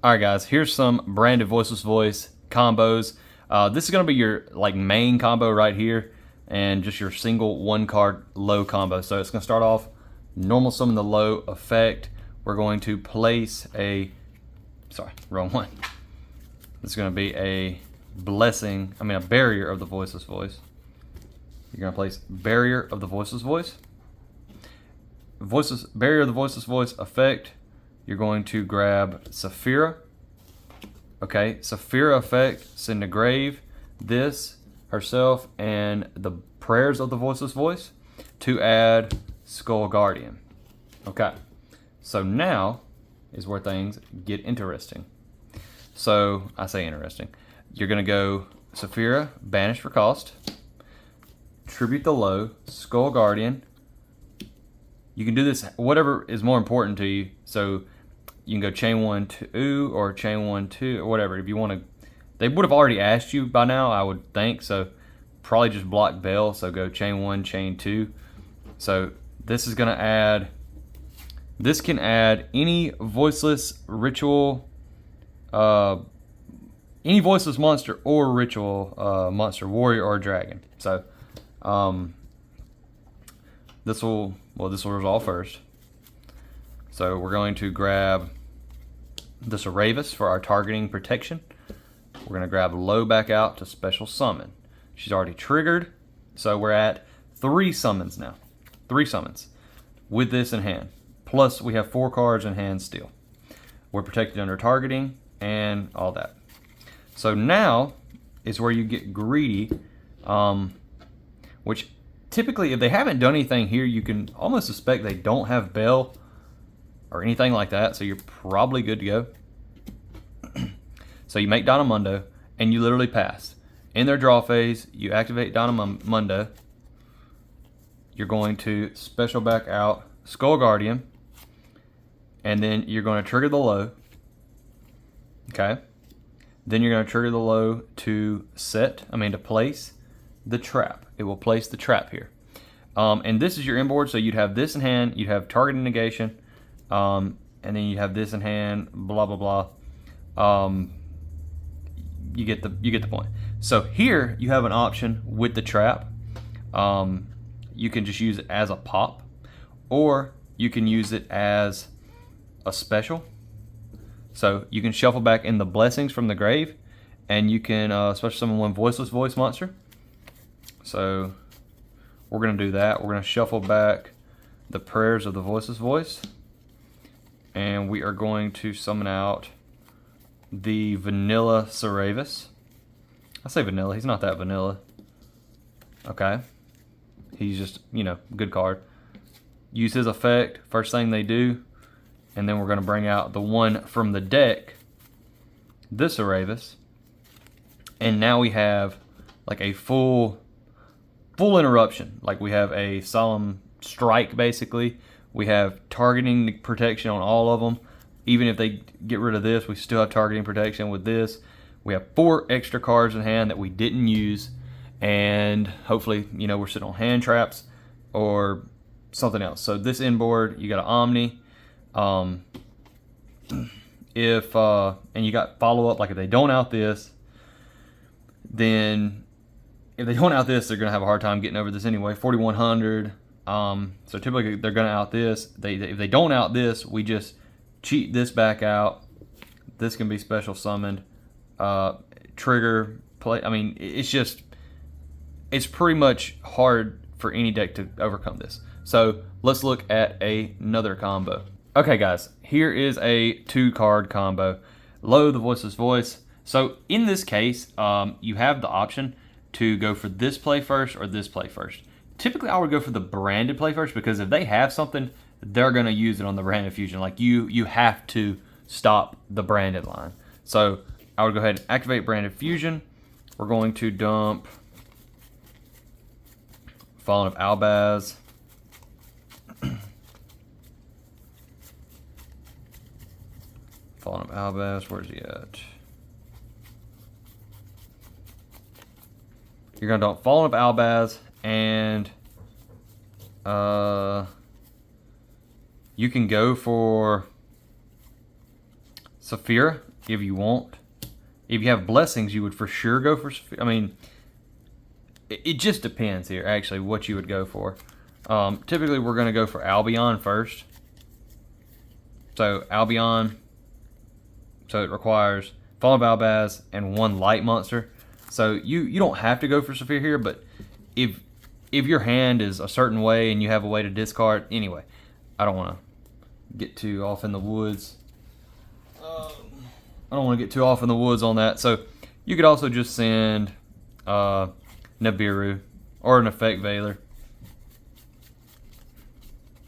Alright guys, here's some branded Voiceless Voice combos. This is going to be your main combo right here, and just your single one card low combo. So it's going to start off normal summon the low effect. We're going to place a, sorry, wrong one. This is going to be a barrier of the Voiceless Voice. You're going to place barrier of the Voiceless Voice. Barrier of the Voiceless Voice effect. You're going to grab Saphira. Okay, Saphira effect, send to grave this, herself, and the prayers of the Voiceless Voice to add Skull Guardian. Okay, so now is where things get interesting. So, I say interesting. You're going to go Saphira, banish for cost, tribute the low, Skull Guardian. You can do this whatever is more important to you. So you can go chain 1, 2, or chain 1, 2, or whatever. If you want to, they would have already asked you by now, I would think. So probably just block Bell. So go chain 1, chain 2. So this is going to add, this can add any voiceless ritual, any voiceless monster or ritual monster, warrior or dragon. So this will resolve first. So we're going to grab the Cerevis for our targeting protection. We're going to grab low back out to special summon. She's already triggered, so we're at 3 summons now. 3 summons with this in hand. Plus we have 4 cards in hand still. We're protected under targeting and all that. So now is where you get greedy, which typically if they haven't done anything here, you can almost suspect they don't have Bell or anything like that, so you're probably good to go. So you make Dynamundo, and you literally pass. In their draw phase, you activate Dynamundo. You're going to special back out Skull Guardian, and then you're going to trigger the low. Okay. Then you're going to trigger the low to place the trap. It will place the trap here. And this is your inboard, so you'd have this in hand, you'd have targeting negation, and then you have this in hand, blah blah blah. You get the point. So here you have an option with the trap. You can just use it as a pop, or you can use it as a special. So you can shuffle back in the blessings from the grave, and you can special summon one Voiceless Voice monster. So we're gonna do that. We're gonna shuffle back the prayers of the Voiceless Voice, and we are going to summon out the vanilla Cerevis. I say vanilla, he's not that vanilla. Okay. He's just, good card. Use his effect, first thing they do, and then we're going to bring out the one from the deck, this Cerevis. And now we have like a full interruption. Like we have a solemn strike basically. We have targeting protection on all of them. Even if they get rid of this, we still have targeting protection with this. We have 4 extra cards in hand that we didn't use. And hopefully, we're sitting on hand traps or something else. So this inboard, you got an Omni. And you got follow up, like if they don't out this, then if they don't out this, they're going to have a hard time getting over this anyway. 4,100. So typically they're going to out this. If they don't out this, we just cheat this back out. This can be special summoned. Trigger, play. It's pretty much hard for any deck to overcome this. So let's look at another combo. Okay guys, here is a 2-card combo. Low, the Voiceless Voice. So in this case, you have the option to go for this play first or this play first. Typically I would go for the branded play first, because if they have something, they're going to use it on the branded fusion. Like you have to stop the branded line. So I would go ahead and activate branded fusion. We're going to dump Fallen of Albaz. Fallen of Albaz, where's he at? You're going to dump Fallen of Albaz, and you can go for Saphira if you want. If you have blessings, you would for sure go for, I mean, it just depends here, actually, what you would go for. Typically, we're going to go for Albion first. So, Albion, so it requires Fall of Albaz and 1 light monster. So, you don't have to go for Saphir here, but if your hand is a certain way and you have a way to discard, anyway, I don't want to get too off in the woods. I don't want to get too off in the woods on that. So, you could also just send Nibiru or an Effect Veiler.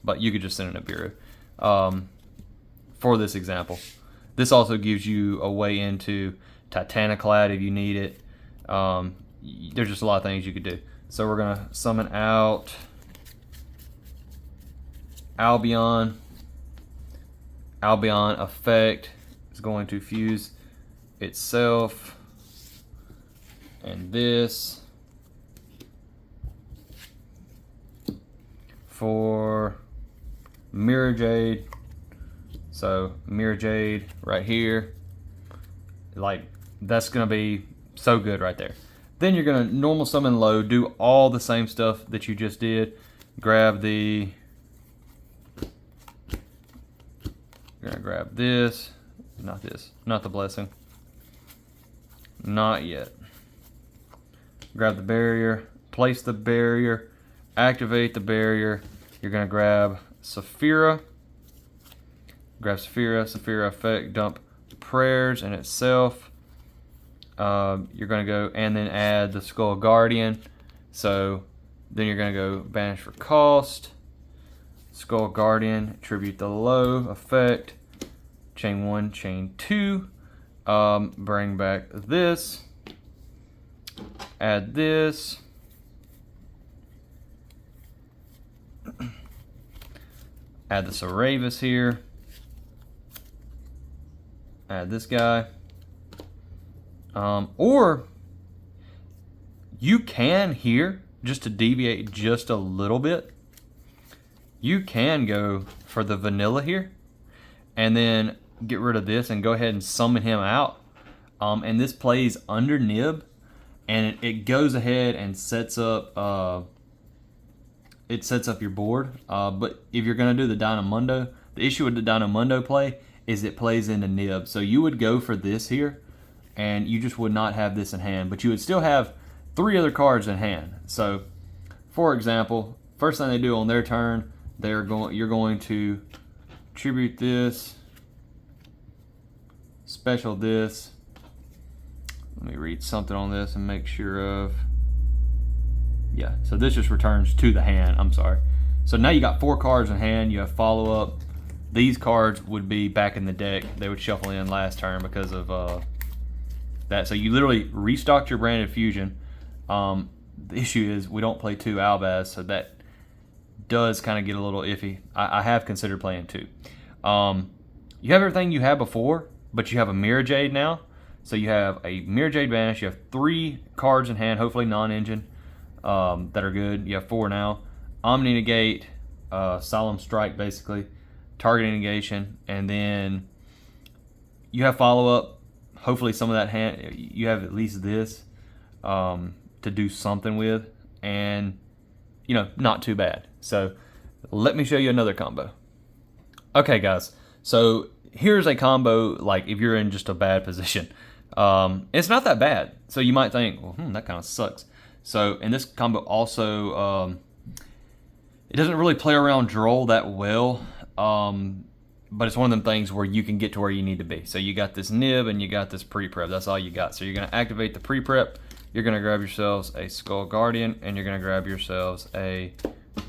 But you could just send a Nibiru for this example. This also gives you a way into Titaniclad if you need it. There's just a lot of things you could do. So we're going to summon out Albion. Albion effect is going to fuse itself and this for Mirror Jade. So Mirror Jade right here, like that's gonna be so good right there. Then you're gonna normal summon low, do all the same stuff that you just did. Grab the, you're gonna grab this, not this, not the blessing, not yet. Grab the barrier, place the barrier, activate the barrier. You're gonna grab Saphira. Grab Saphira, Saphira effect, dump prayers in itself. You're going to go and then add the Skull Guardian. So then you're going to go banish for cost. Skull Guardian, tribute the low effect. Chain 1, chain 2. Bring back this. Add this. Add the Saravis here. Add this guy. Or you can here, just to deviate just a little bit, you can go for the vanilla here and then get rid of this and go ahead and summon him out. And this plays under Nib, and it goes ahead and sets up your board. But if you're going to do the Dynamundo, the issue with the Dynamundo play is it plays into Nib. So you would go for this here, and you just would not have this in hand. But you would still have 3 other cards in hand. So, for example, first thing they do on their turn, you're going to tribute this, special this. Let me read something on this and make sure of. Yeah, so this just returns to the hand. I'm sorry. So now you got 4 cards in hand. You have follow-up. These cards would be back in the deck. They would shuffle in last turn because of that. So you literally restocked your Branded Fusion. The issue is we don't play 2 Albaz, so that does kind of get a little iffy. I have considered playing 2. You have everything you had before, but you have a Mirror Jade now. So you have a Mirror Jade Banish. You have 3 cards in hand, hopefully non-engine, that are good. You have 4 now. Omni Negate, Solemn Strike, basically. Targeting negation, and then you have follow-up. Hopefully some of that hand, you have at least this to do something with, and not too bad. So let me show you another combo. Okay guys, so here's a combo, like if you're in just a bad position. It's not that bad. So you might think, well, that kind of sucks. So in this combo also, it doesn't really play around Droll that well. But it's one of them things where you can get to where you need to be. So you got this Nib and you got this pre-prep. That's all you got. So you're going to activate the pre-prep. You're going to grab yourselves a Skull Guardian, and you're going to grab yourselves a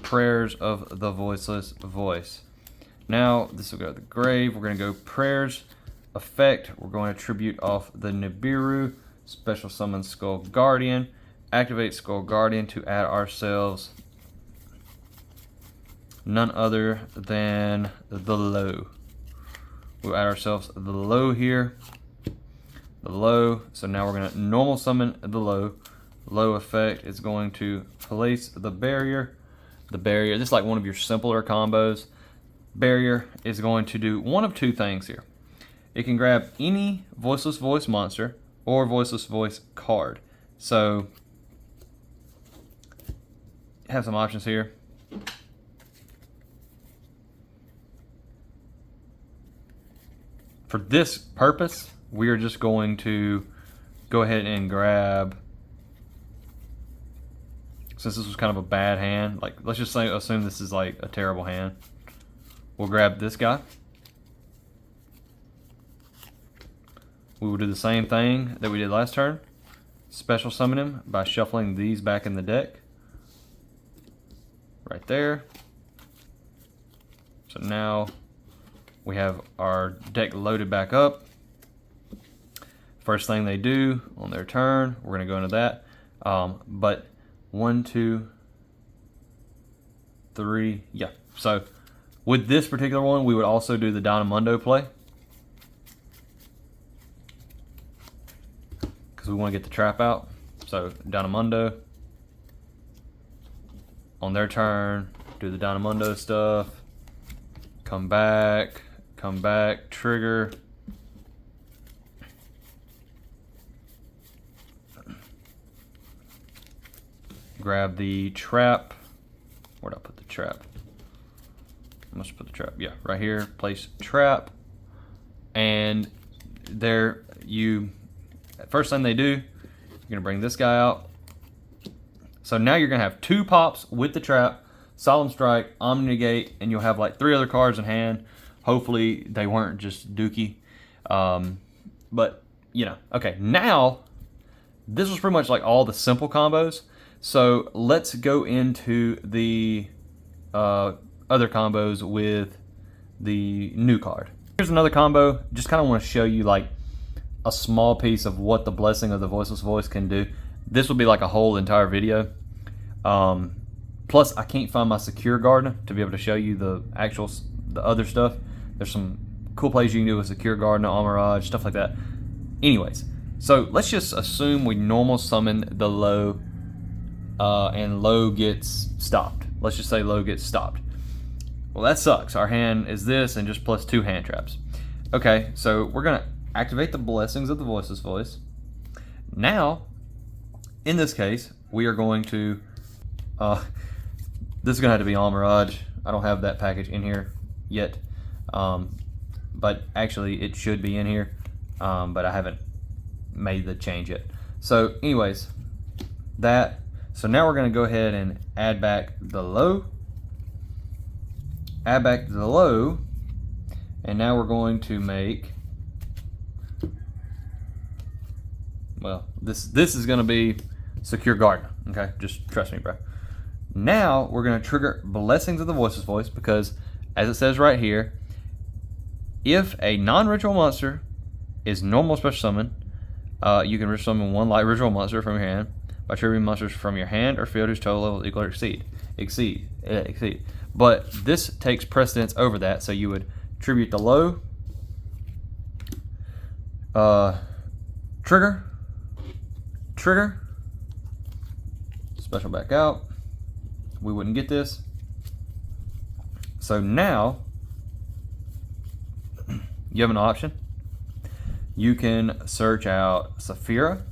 Prayers of the Voiceless Voice. Now, this will go to the grave. We're going to go Prayers effect. We're going to tribute off the Nibiru. Special summon Skull Guardian. Activate Skull Guardian to add ourselves none other than the low. We'll add ourselves the low here. The low. So now we're going to normal summon the low. Low effect is going to place the barrier. The barrier, this is like one of your simpler combos. Barrier is going to do one of 2 things here. it can grab any Voiceless Voice monster or Voiceless Voice card. So, have some options here. For this purpose, we are just going to go ahead and grab, since this was kind of a bad hand, like let's just say assume this is like a terrible hand. We'll grab this guy. We will do the same thing that we did last turn. Special summon him by shuffling these back in the deck. Right there. So now we have our deck loaded back up. First thing they do on their turn, we're going to go into that. But 1, 2, 3, yeah. So with this particular one, we would also do the Dynamundo play, because we want to get the trap out. So Dynamundo. On their turn, do the Dynamundo stuff. Come back, trigger. Grab the trap. Where'd I put the trap? I must put the trap. Yeah, right here. Place trap. And there you, first thing they do, you're going to bring this guy out. So now you're going to have 2 pops with the trap, Solemn Strike, Omni Negate, and you'll have like 3 other cards in hand. Hopefully they weren't just dookie. But, you know, okay, now this was pretty much like all the simple combos. So let's go into the other combos with the new card. Here's another combo. Just kind of want to show you like a small piece of what the Blessing of the Voiceless Voice can do. This will be like a whole entire video. Plus, I can't find my Secure Gardener to be able to show you the other stuff. There's some cool plays you can do with Secure Gardener, Amirage, stuff like that. Anyways, so let's just assume we normal summon the low, and low gets stopped. Let's just say low gets stopped. Well, that sucks. Our hand is this and just plus 2 hand traps. Okay, so we're gonna activate the Blessings of the Voiceless Voice. Now, in this case, we are going to, this is gonna have to be Amirage. I don't have that package in here yet, but actually it should be in here, but I haven't made the change yet. So anyways, so now we're gonna go ahead and add back the low, and now we're going to make, well, this is gonna be Secure Gardener, okay? Just trust me, bro. Now we're gonna trigger Blessings of the Voiceless Voice, because as it says right here, if a non-ritual monster is normal special summon, you can ritual summon 1 light ritual monster from your hand by triggering monsters from your hand or field whose total level equal or exceed. But this takes precedence over that, so you would tribute the low, trigger, special back out. We wouldn't get this. So now you have an option. You can search out Saphira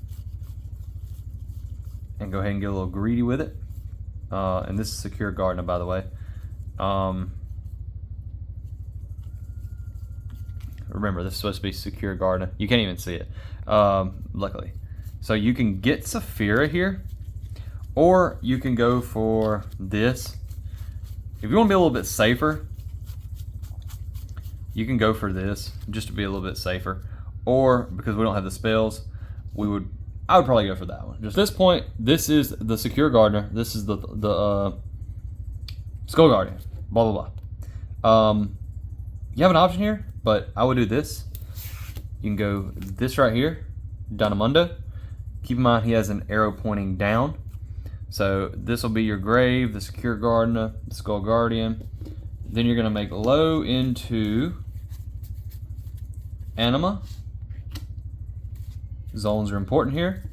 and go ahead and get a little greedy with it. And this is Secure Gardener, by the way. Remember, this is supposed to be Secure Gardener. You can't even see it, luckily. So you can get Saphira here, or you can go for this. If you want to be a little bit safer, you can go for this, just to be a little bit safer. Or, because we don't have the spells, I would probably go for that one. Just at this point, this is the Secure Gardener. This is the Skull Guardian. Blah, blah, blah. You have an option here, but I would do this. You can go this right here, Dynamundo. Keep in mind he has an arrow pointing down. So this will be your grave, the Secure Gardener, the Skull Guardian. Then you're gonna make low into Anima. Zones are important here.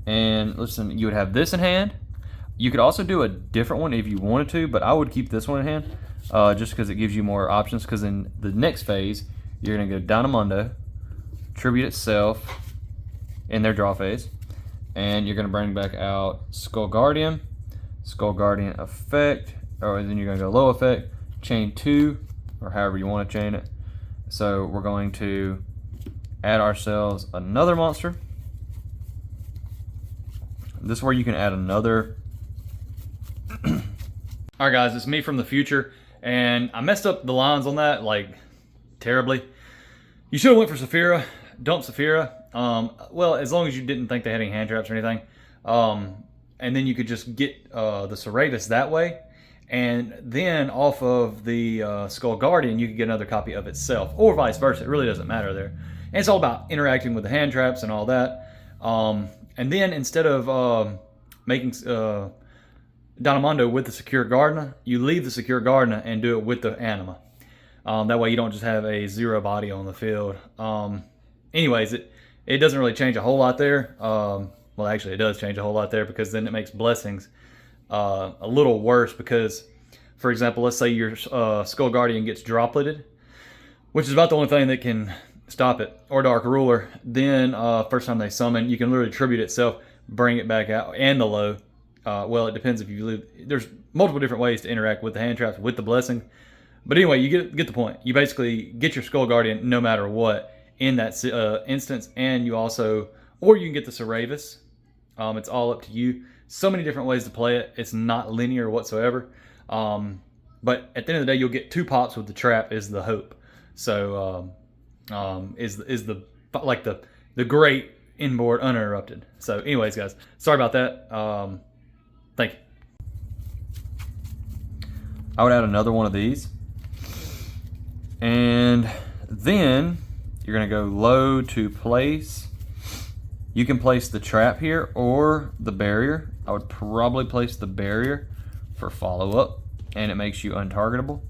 And listen, you would have this in hand. You could also do a different one if you wanted to, but I would keep this one in hand, just because it gives you more options, because in the next phase, you're gonna go Dynamundo, Tribute itself in their draw phase, and you're gonna bring back out Skull Guardian effect, or then you're gonna go low effect, chain 2, or however you want to chain it. So we're going to add ourselves another monster. This is where you can add another. Alright guys, it's me from the future, and I messed up the lines on that, like, terribly. You should have went for Saphira, dump Saphira. Well, as long as you didn't think they had any hand traps or anything. And then you could just get the Serratus that way. And then off of the Skull Guardian, you could get another copy of itself, or vice versa. It really doesn't matter there. And it's all about interacting with the hand traps and all that. And then instead of making Dynamundo with the Secure Gardener, you leave the Secure Gardener and do it with the Anima. That way you don't just have a 0 body on the field. Anyways, it doesn't really change a whole lot there. Well, actually, it does change a whole lot there, because then it makes Blessings a little worse, because, for example, let's say your Skull Guardian gets dropleted, which is about the only thing that can stop it, or Dark Ruler. Then first time they summon, you can literally Tribute itself, bring it back out, and the low. Well, it depends if you leave. There's multiple different ways to interact with the hand traps with the Blessing. But anyway, you get the point. You basically get your Skull Guardian no matter what in that instance, and you also, or you can get the Serratus. It's all up to you. So many different ways to play it. It's not linear whatsoever. But at the end of the day, you'll get 2 pops with the trap is the hope. So is the like the great inboard uninterrupted. So anyways, guys, sorry about that. Thank you. I would add another one of these, and then you're gonna go low to place. You can place the trap here or the barrier. I would probably place the barrier for follow-up, and it makes you untargetable.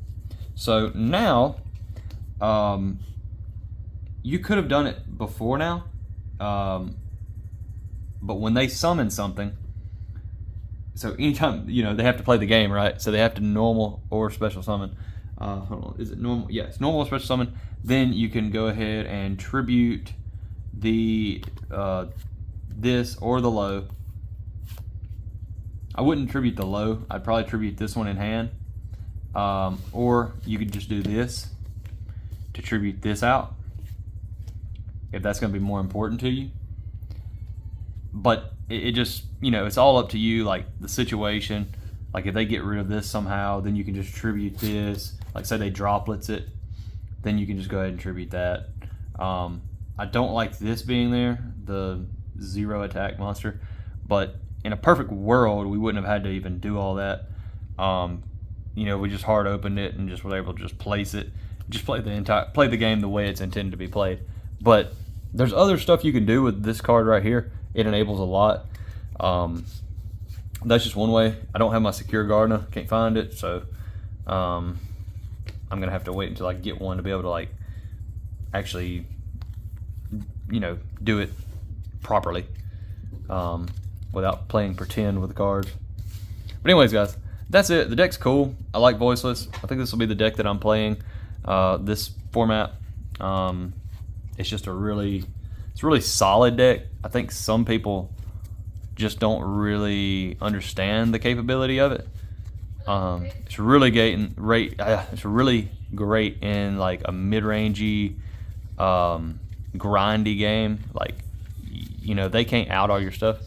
So now, you could have done it before now, but when they summon something, so anytime, you know, they have to play the game, right? So they have to normal or special summon. Hold on, is it normal? Yes, normal or special summon. Then you can go ahead and tribute the this or the low. I wouldn't tribute the low. I'd probably tribute this one in hand, or you could just do this to tribute this out if that's going to be more important to you. But it just, you know, it's all up to you, like the situation. Like if they get rid of this somehow, then you can just tribute this. Like say they droplets it, then you can just go ahead and tribute that. I don't like this being there, the 0 attack monster, but in a perfect world, we wouldn't have had to even do all that. You know, we just hard opened it and just were able to just place it, just play the game the way it's intended to be played. But there's other stuff you can do with this card right here. It enables a lot. That's just one way. I don't have my Secure Gardener, can't find it, so I'm gonna have to wait until I get one to be able to like actually, you know, do it properly without playing pretend with the cards. But anyways, guys, that's it. The deck's cool. I like Voiceless. I think this will be the deck that I'm playing this format. It's just a really solid deck. I think some people just don't really understand the capability of it. It's really great in like a mid-rangey, grindy game. Like, you know, they can't out all your stuff.